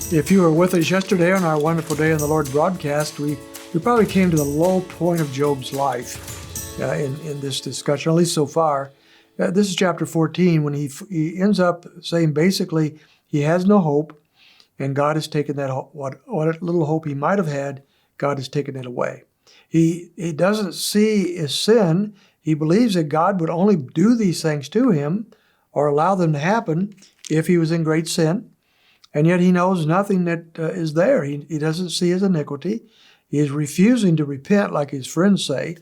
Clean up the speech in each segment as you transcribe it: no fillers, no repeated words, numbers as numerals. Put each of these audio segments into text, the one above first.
If you were with us yesterday on our Wonderful Day in the Lord broadcast, we probably came to the low point of Job's life in this discussion, at least so far. This is chapter 14, when he ends up saying basically he has no hope, and God has taken that what little hope he might have had, God has taken it away. He doesn't see his sin. He believes that God would only do these things to him or allow them to happen if he was in great sin. And yet he knows nothing that is there. He doesn't see his iniquity. He is refusing to repent, like his friends say,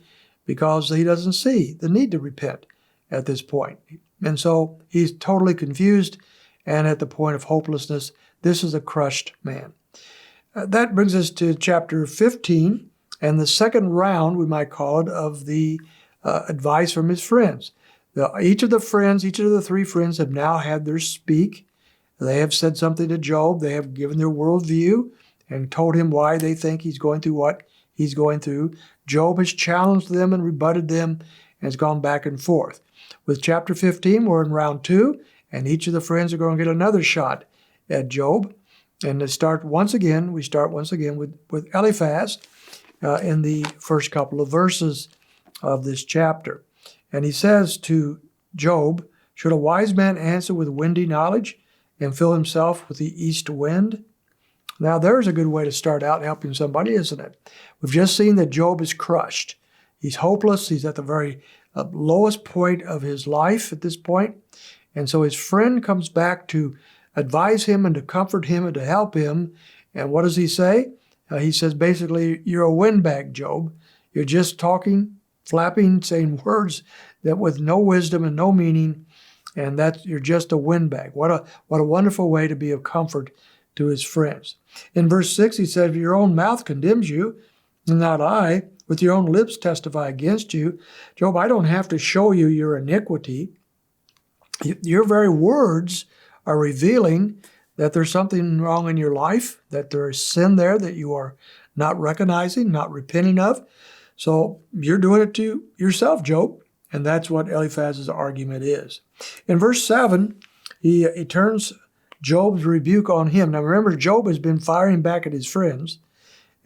because he doesn't see the need to repent at this point. And so he's totally confused and at the point of hopelessness. This is a crushed man. That brings us to chapter 15 and the second round, we might call it, of the advice from his friends. Each of the three friends have now had their speak. They have said something to Job. They have given their worldview and told him why they think he's going through what he's going through. Job has challenged them and rebutted them and has gone back and forth. With chapter 15, we're in round 2, and each of the friends are going to get another shot at Job. And we start once again with Eliphaz in the first couple of verses of this chapter. And he says to Job, "Should a wise man answer with windy knowledge and fill himself with the east wind?" Now, there's a good way to start out helping somebody, isn't it? We've just seen that Job is crushed. He's hopeless. He's at the very lowest point of his life at this point. And so his friend comes back to advise him and to comfort him and to help him. And what does he say? He says, basically, you're a windbag, Job. You're just talking, flapping, saying words that with no wisdom and no meaning, and that you're just a windbag. What a wonderful way to be of comfort to his friends. In verse 6, he said, your own mouth condemns you, and not I. With your own lips testify against you. Job, I don't have to show you your iniquity. Your very words are revealing that there's something wrong in your life, that there is sin there that you are not recognizing, not repenting of. So you're doing it to yourself, Job. And that's what Eliphaz's argument is. In verse 7, he turns Job's rebuke on him. Now remember, Job has been firing back at his friends,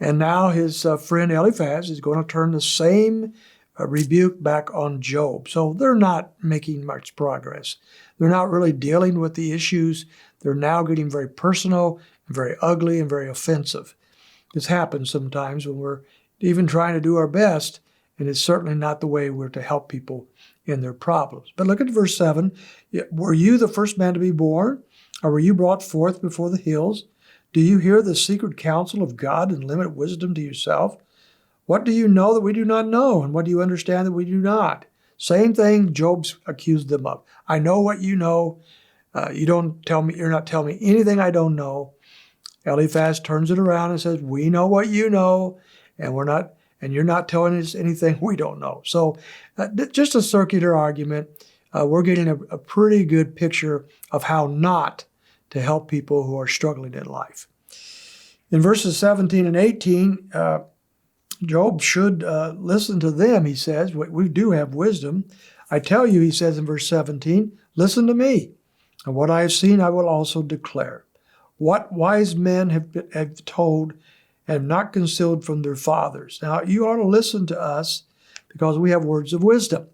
and now his friend Eliphaz is going to turn the same rebuke back on Job. So they're not making much progress. They're not really dealing with the issues. They're now getting very personal and very ugly and very offensive. This happens sometimes when we're even trying to do our best, and it's certainly not the way we're to help people in their problems. But look at verse 7. Were you the first man to be born, or were you brought forth before the hills? Do you hear the secret counsel of God and limit wisdom to yourself? What do you know that we do not know, and what do you understand that we do not? Same thing Job's accused them of. I know what you know. You're not telling me anything I don't know. Eliphaz turns it around and says, we know what you know, and you're not telling us anything we don't know. So just a circular argument. We're getting a pretty good picture of how not to help people who are struggling in life. In verses 17 and 18, Job should listen to them, he says. We do have wisdom. I tell you, he says in verse 17, listen to me, and what I have seen I will also declare. What wise men have told and have not concealed from their fathers. Now, you ought to listen to us because we have words of wisdom.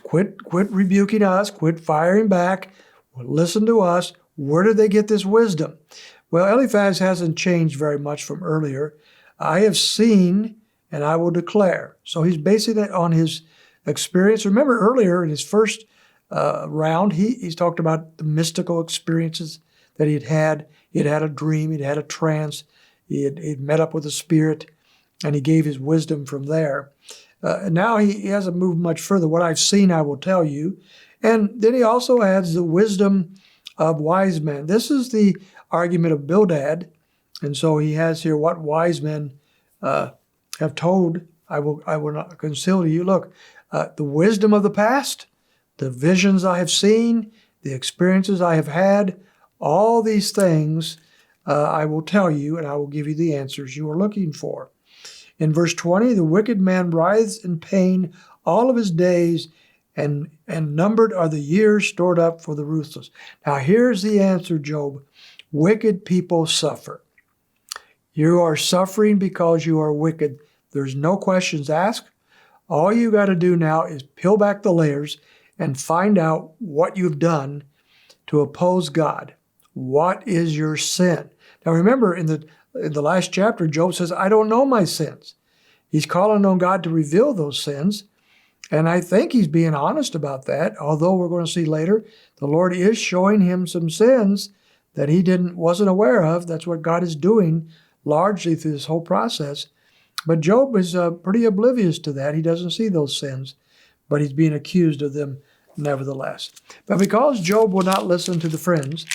Quit rebuking us. Quit firing back. Listen to us. Where did they get this wisdom? Well, Eliphaz hasn't changed very much from earlier. I have seen and I will declare. So he's basing it on his experience. Remember earlier in his first round, he's talked about the mystical experiences that he'd had. He'd had a dream. He'd had a trance. He'd met up with a spirit, and he gave his wisdom from there. Now he hasn't moved much further. What I've seen, I will tell you. And then he also adds the wisdom of wise men. This is the argument of Bildad. And so he has here what wise men have told, I will not conceal to you. Look, the wisdom of the past, the visions I have seen, the experiences I have had, all these things I will tell you, and I will give you the answers you are looking for. In verse 20, the wicked man writhes in pain all of his days, and numbered are the years stored up for the ruthless. Now here's the answer, Job. wicked people suffer. You are suffering because you are wicked. There's no questions asked. All you got to do now is peel back the layers and find out what you've done to oppose God. What is your sin? Now remember, in the last chapter, Job says, I don't know my sins. He's calling on God to reveal those sins. And I think he's being honest about that, although we're going to see later, the Lord is showing him some sins that he wasn't aware of. That's what God is doing largely through this whole process. But Job is pretty oblivious to that. He doesn't see those sins, but he's being accused of them nevertheless. But because Job will not listen to the friends,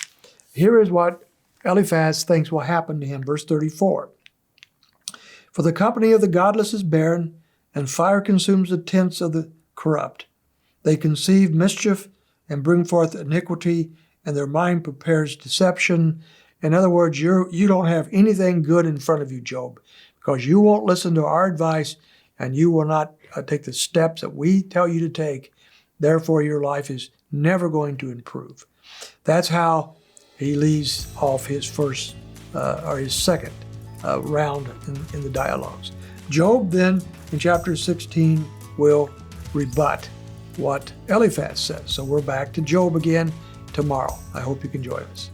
here is what Eliphaz thinks will happen to him. Verse 34. For the company of the godless is barren, and fire consumes the tents of the corrupt. They conceive mischief and bring forth iniquity, and their mind prepares deception. In other words, you don't have anything good in front of you, Job, because you won't listen to our advice, and you will not take the steps that we tell you to take. Therefore, your life is never going to improve. That's how he leaves off his first or his second round in the dialogues. Job then, in chapter 16, will rebut what Eliphaz says. So we're back to Job again tomorrow. I hope you can join us.